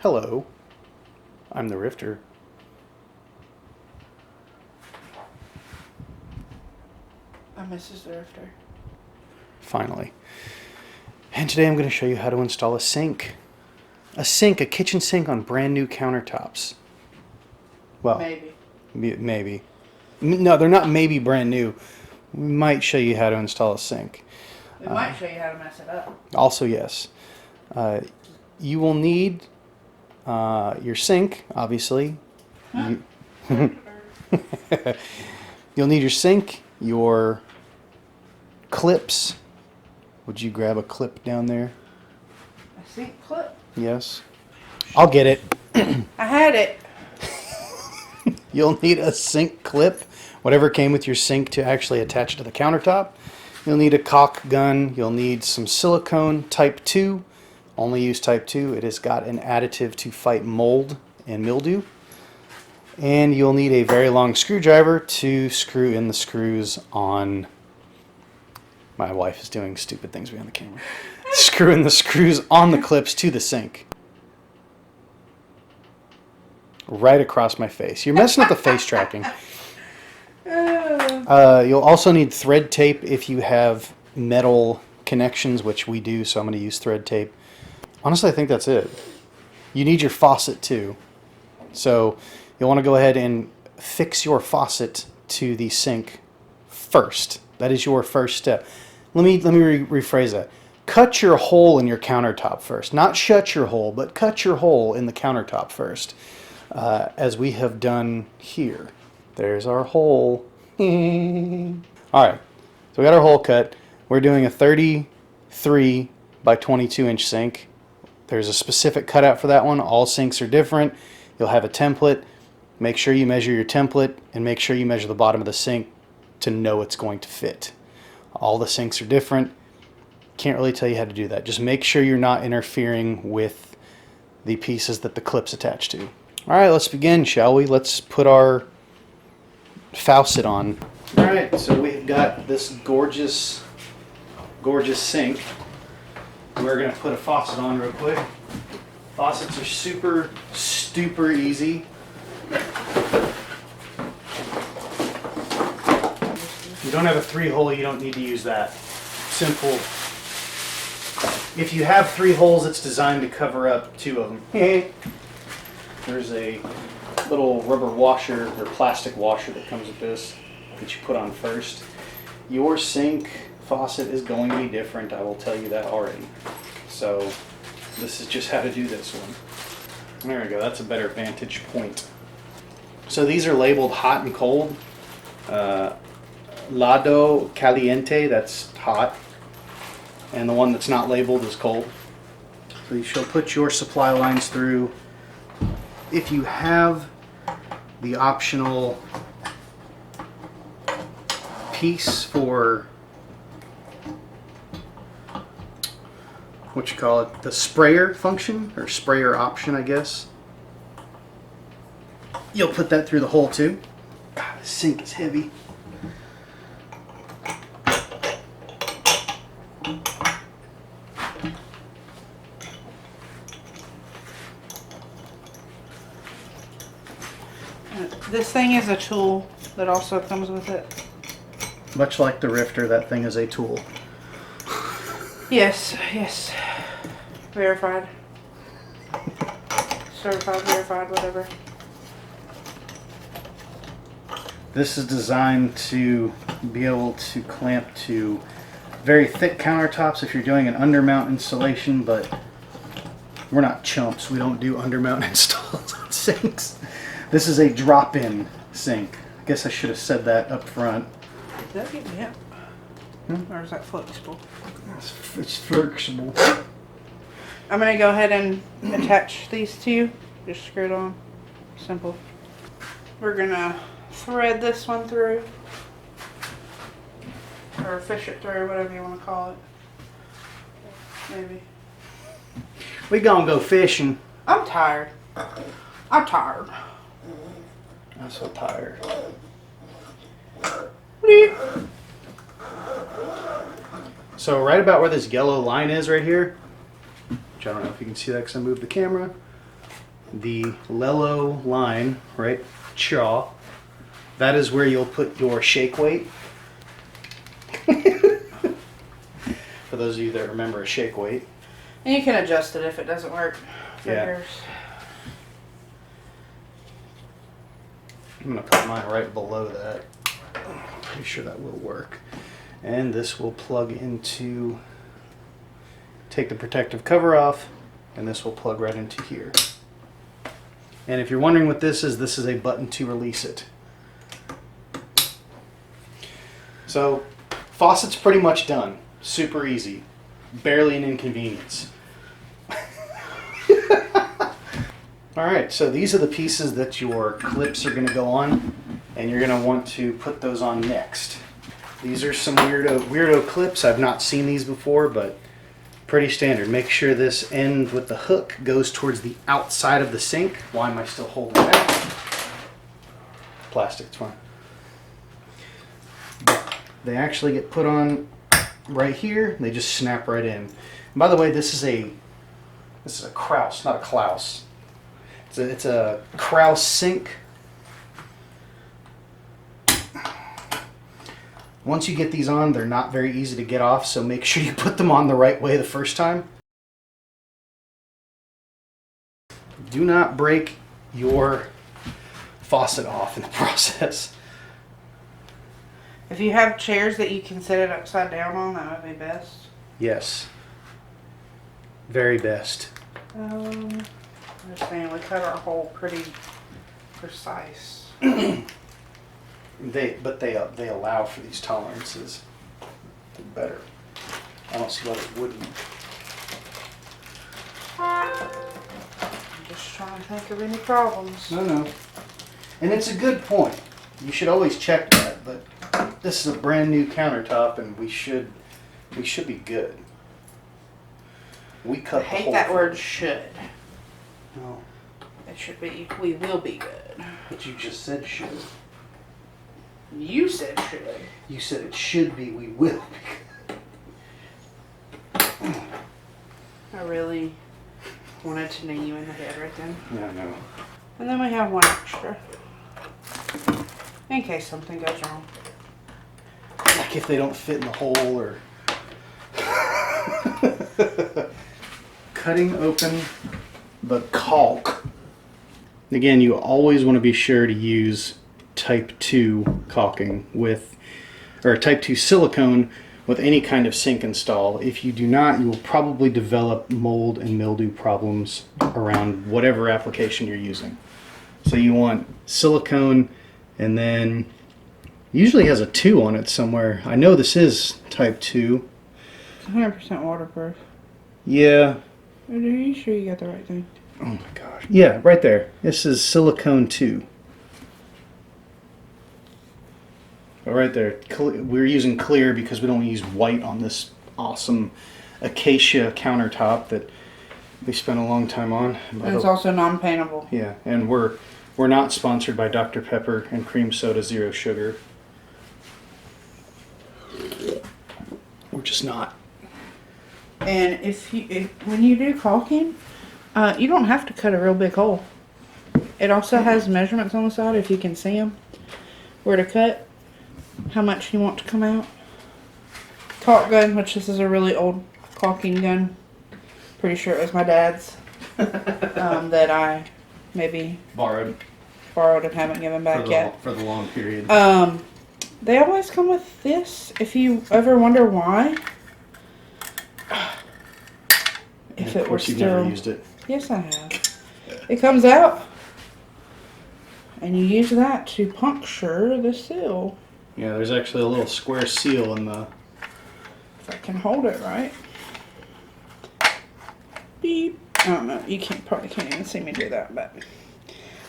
Hello, I'm the Rifter. I'm Mrs. Rifter. Finally. And today I'm going to show you how to install a sink. A kitchen sink on brand new countertops. Well, maybe. No, they're not maybe brand new. We might show you how to install a sink. We might show you how to mess it up. Also, yes. You will need your sink, obviously. Huh? You'll need your sink, your clips. Would you grab a clip down there? A sink clip? Yes. I'll get it. I had it. You'll need a sink clip, whatever came with your sink to actually attach to the countertop. You'll need a caulk gun. You'll need some silicone type 2. Only use type 2. It has got an additive to fight mold and mildew. And you'll need a very long screwdriver to screw in the screws on... My wife is doing stupid things behind the camera. Screw in the screws on the clips to the sink. Right across my face. You're messing with the face tracking. You'll also need thread tape if you have metal connections, which we do, so I'm going to use thread tape. Honestly, I think that's it. You need your faucet too. So you'll want to go ahead and fix your faucet to the sink first. That is your first step. Let me rephrase that. Cut your hole in your countertop first. Not shut your hole, but cut your hole in the countertop first. As we have done here. There's our hole. Alright, so we got our hole cut. We're doing a 33 by 22 inch sink. There's a specific cutout for that one. All sinks are different. You'll have a template. Make sure you measure your template and make sure you measure the bottom of the sink to know it's going to fit. All the sinks are different. Can't really tell you how to do that. Just make sure you're not interfering with the pieces that the clips attach to. Alright, let's begin, shall we? Let's put our faucet on. Alright, so we've got this gorgeous sink. We're going to put a faucet on real quick. Faucets are super easy. If you don't have a 3-hole, you don't need to use that. Simple. If you have 3 holes, it's designed to cover up 2 of them. There's a little rubber washer or plastic washer that comes with this that you put on first. Your sink faucet is going to be different, I will tell you that already. So this is just how to do this one. There we go, that's a better vantage point. So these are labeled hot and cold. Lado caliente, that's hot. And the one that's not labeled is cold. So you shall put your supply lines through. If you have the optional piece for the sprayer function, or sprayer option, I guess, you'll put that through the hole too. God, this sink is heavy. This thing is a tool that also comes with it. Much like the Rifter, that thing is a tool. Yes. Verified. Certified, verified, whatever. This is designed to be able to clamp to very thick countertops if you're doing an undermount installation, but we're not chumps. We don't do undermount installs on sinks. This is a drop-in sink. I guess I should have said that up front. Does that get me up? Or is that flexible? It's flexible. I'm going to go ahead and attach these two. Just screw it on. Simple. We're going to thread this one through. Or fish it through, whatever you want to call it. Maybe. We gonna go fishing. I'm tired. I'm tired. I'm so tired. So right about where this yellow line is right here, which I don't know if you can see that because I moved the camera, the Lelo line, right, chaw, that is where you'll put your shake weight. For those of you that remember a shake weight. And you can adjust it if it doesn't work for Yeah. yours. I'm going to put mine right below that. Pretty sure that will work. And this will plug into, take the protective cover off, and this will plug right into here. And if you're wondering what this is a button to release it. So, faucet's pretty much done. Super easy. Barely an inconvenience. Alright, so these are the pieces that your clips are going to go on, and you're going to want to put those on next. These are some weirdo clips. I've not seen these before, but pretty standard. Make sure this end with the hook goes towards the outside of the sink. Why am I still holding that? Plastic, it's fine. They actually get put on right here. They just snap right in. And by the way, this is a Kraus, not a Klaus. It's a Kraus sink. Once you get these on, they're not very easy to get off, so make sure you put them on the right way the first time. Do not break your faucet off in the process. If you have chairs that you can set it upside down on, that would be best. Yes. Very best. I'm just saying, we cut our hole pretty precise. They allow for these tolerances. Better. I don't see why they wouldn't. I'm just trying to think of any problems. No. And it's a good point. You should always check that, but this is a brand new countertop and we should be good. We cut I the hate hole that for- word should. No, It should be, we will be good. but you just said should. You said should. You said it should be, we will be good. I really wanted to knee you in the head right then. Yeah, I know. And then we have one extra. In case something goes wrong. Like if they don't fit in the hole or... Cutting open the caulk. Again, you always want to be sure to use type 2 caulking with, or type 2 silicone with any kind of sink install. If you do not, you will probably develop mold and mildew problems around whatever application you're using. So you want silicone, and then usually has a 2 on it somewhere. I know this is type 2. It's 100% waterproof. Yeah. Are you sure you got the right thing? Oh my gosh. Yeah, right there. This is silicone 2. Oh, right there. We're using clear because we don't use white on this awesome acacia countertop that we spent a long time on. And it's also non-paintable. Yeah, and we're not sponsored by Dr. Pepper and cream soda zero sugar. We're just not. And when you do caulking, you don't have to cut a real big hole. It also has measurements on the side, if you can see them, where to cut, how much you want to come out. Caulk gun, which this is a really old caulking gun. Pretty sure it was my dad's. That I maybe Borrowed and haven't given back yet. for the long period. They always come with this. If you ever wonder why. If it were you've still... never used it. Yes, I have. It comes out, and you use that to puncture the seal. Yeah, there's actually a little square seal in the... If I can hold it right. Beep. I don't know. You probably can't even see me do that, but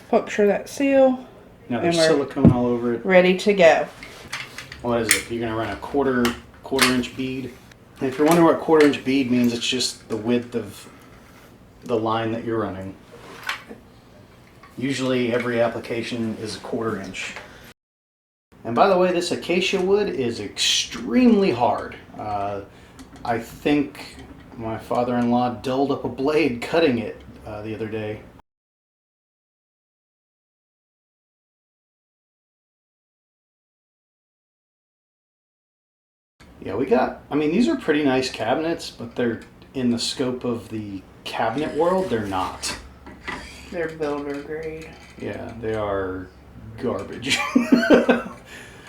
puncture that seal. Now there's And we're silicone all over it. ready to go. What is it? You're gonna run a quarter inch bead. And if you're wondering what quarter inch bead means, it's just the width of the line that you're running. Usually every application is a 1/4 inch. And by the way, this acacia wood is extremely hard. I think my father-in-law dulled up a blade cutting it the other day. Yeah, we got, I mean, these are pretty nice cabinets, but they're in the scope of the cabinet world, they're not. They're builder grade. Yeah, they are garbage.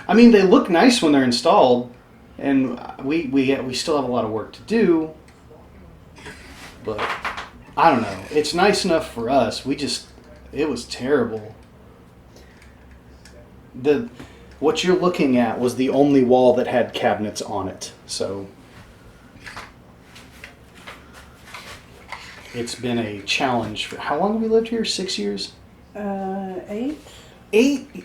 I mean, they look nice when they're installed, and we still have a lot of work to do, but I don't know. It's nice enough for us. It was terrible. What you're looking at was the only wall that had cabinets on it, so it's been a challenge. For how long have we lived here? 6 years? 8. 8?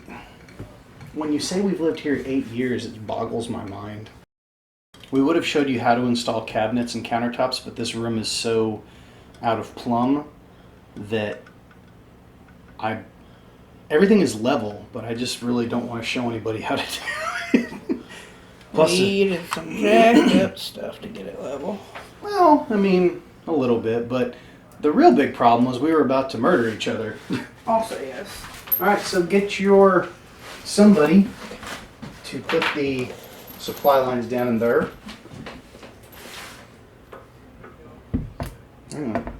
When you say we've lived here 8 years, it boggles my mind. We would have showed you how to install cabinets and countertops, but this room is so out of plumb that everything is level, but I just really don't want to show anybody how to do it. Plus, Needed some jacked up stuff to get it level. well, I mean, a little bit, but the real big problem was we were about to murder each other. Also, yes. All right, so get somebody to put the supply lines down in there. Hang on.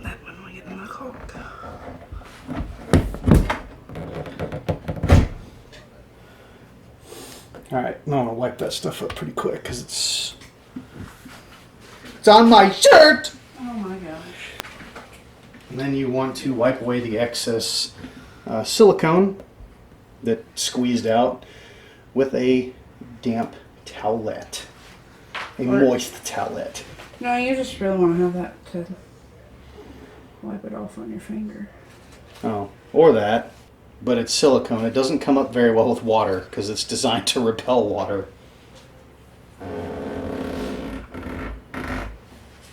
That one we get in the caulk. All right, I'm gonna wipe that stuff up pretty quick because it's on my shirt. Oh my gosh. And then you want to wipe away the excess silicone that squeezed out with a damp towelette, moist towelette. No, you just really want to have that to wipe it off on your finger. Oh, or that, but it's silicone. It doesn't come up very well with water because it's designed to repel water.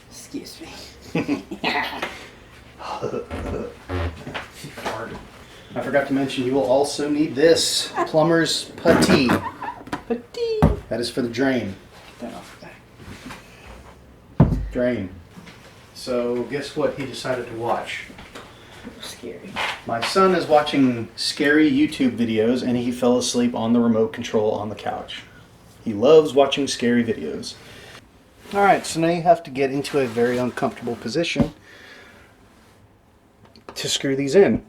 Excuse me. I forgot to mention you will also need this plumber's putty. Putty. That is for the drain. Get that off the back. Drain. So guess what he decided to watch? Scary. My son is watching scary YouTube videos and he fell asleep on the remote control on the couch. He loves watching scary videos. Alright, so now you have to get into a very uncomfortable position to screw these in.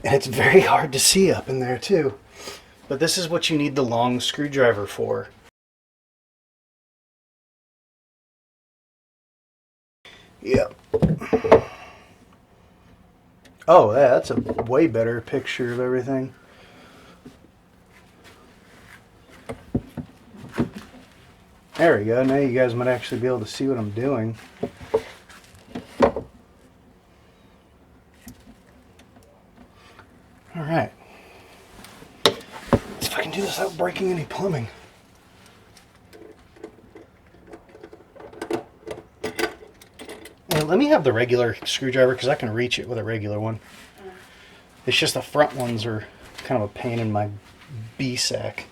And it's very hard to see up in there too. But this is what you need the long screwdriver for. Yep. Oh, yeah, that's a way better picture of everything. There we go. Now you guys might actually be able to see what I'm doing. All right. Let's fucking do this without breaking any plumbing. Let me have the regular screwdriver because I can reach it with a regular one. It's just the front ones are kind of a pain in my B-sack.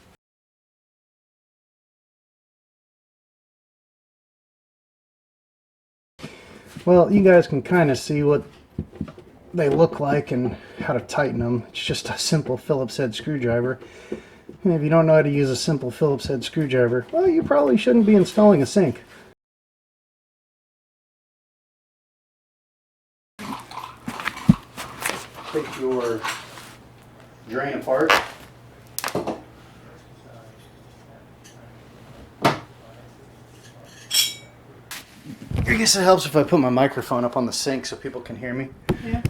Well, you guys can kind of see what they look like and how to tighten them. It's just a simple Phillips head screwdriver. And if you don't know how to use a simple Phillips head screwdriver, well, you probably shouldn't be installing a sink. Take your drain apart. I guess it helps if I put my microphone up on the sink so people can hear me. Yeah.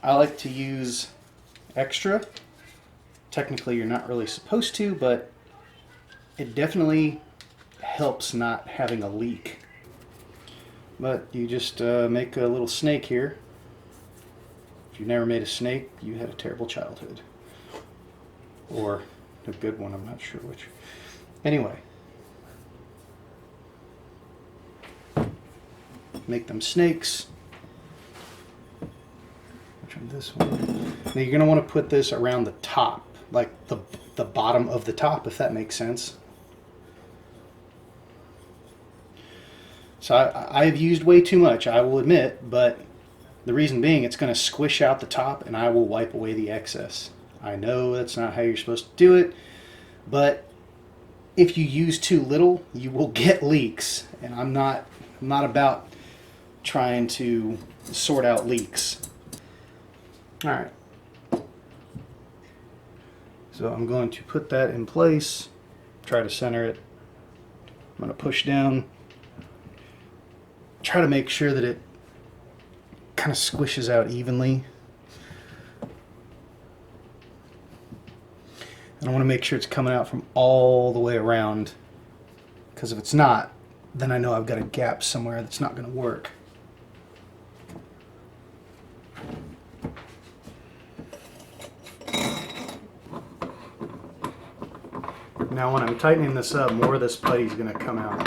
I like to use extra. Technically, you're not really supposed to, but it definitely helps not having a leak. But you just make a little snake here. If you've never made a snake, you had a terrible childhood. Or a good one, I'm not sure which. Anyway. Make them snakes. Which one? This one. Now you're going to want to put this around the top, like the bottom of the top, if that makes sense. So I've used way too much, I will admit, but the reason being it's going to squish out the top and I will wipe away the excess. I know that's not how you're supposed to do it, but if you use too little, you will get leaks, and I'm not about trying to sort out leaks. All right. So I'm going to put that in place, try to center it. I'm going to push down, try to make sure that it kind of squishes out evenly. And I want to make sure it's coming out from all the way around, because if it's not, then I know I've got a gap somewhere that's not going to work. Now when I'm tightening this up, more of this putty is going to come out.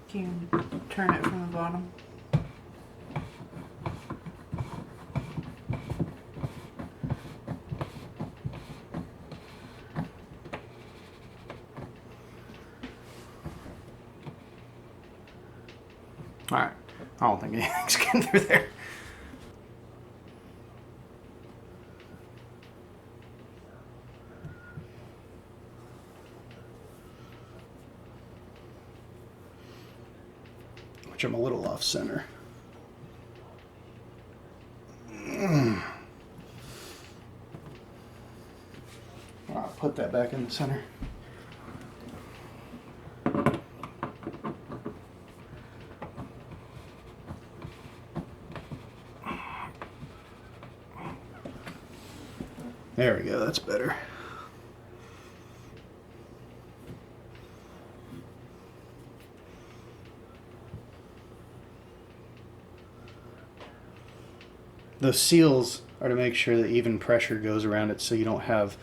Can you turn it from the bottom? Alright, I don't think anything's getting through there. Which I'm a little off center. I'll put that back in the center. There we go, that's better. The seals are to make sure that even pressure goes around it so you don't have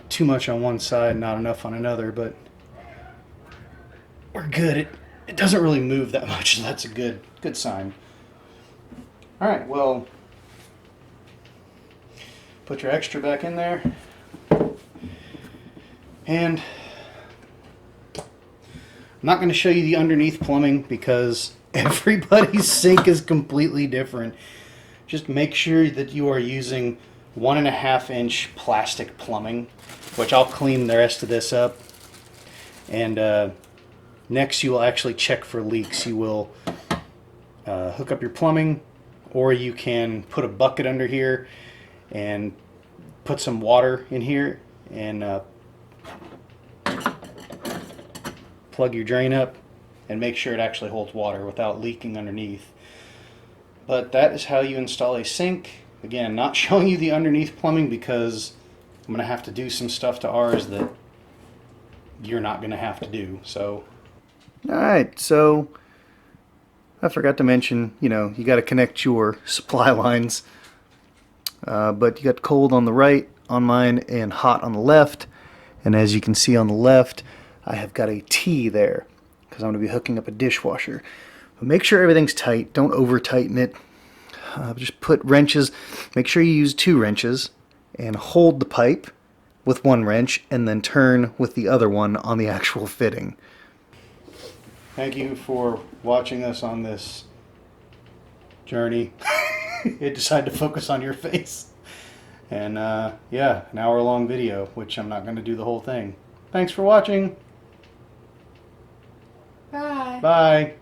too much on one side, not enough on another, but we're good. It doesn't really move that much, so that's a good sign. All right, well, put your extra back in there. And I'm not going to show you the underneath plumbing because everybody's sink is completely different. Just make sure that you are using 1.5 inch plastic plumbing, which I'll clean the rest of this up. And next you will actually check for leaks. You will hook up your plumbing, or you can put a bucket under here and put some water in here and plug your drain up and make sure it actually holds water without leaking underneath. But that is how you install a sink. Again, not showing you the underneath plumbing because I'm going to have to do some stuff to ours that you're not going to have to do. So, alright, so I forgot to mention, you got to connect your supply lines. But you got cold on the right on mine and hot on the left. And as you can see on the left, I have got a T there because I'm going to be hooking up a dishwasher. But make sure everything's tight. Don't over tighten it. Just put wrenches. Make sure you use 2 wrenches and hold the pipe with 1 wrench and then turn with the other one on the actual fitting. Thank you for watching us on this journey. It decided to focus on your face. And yeah, an hour-long video, which I'm not going to do the whole thing. Thanks for watching. Bye. Bye.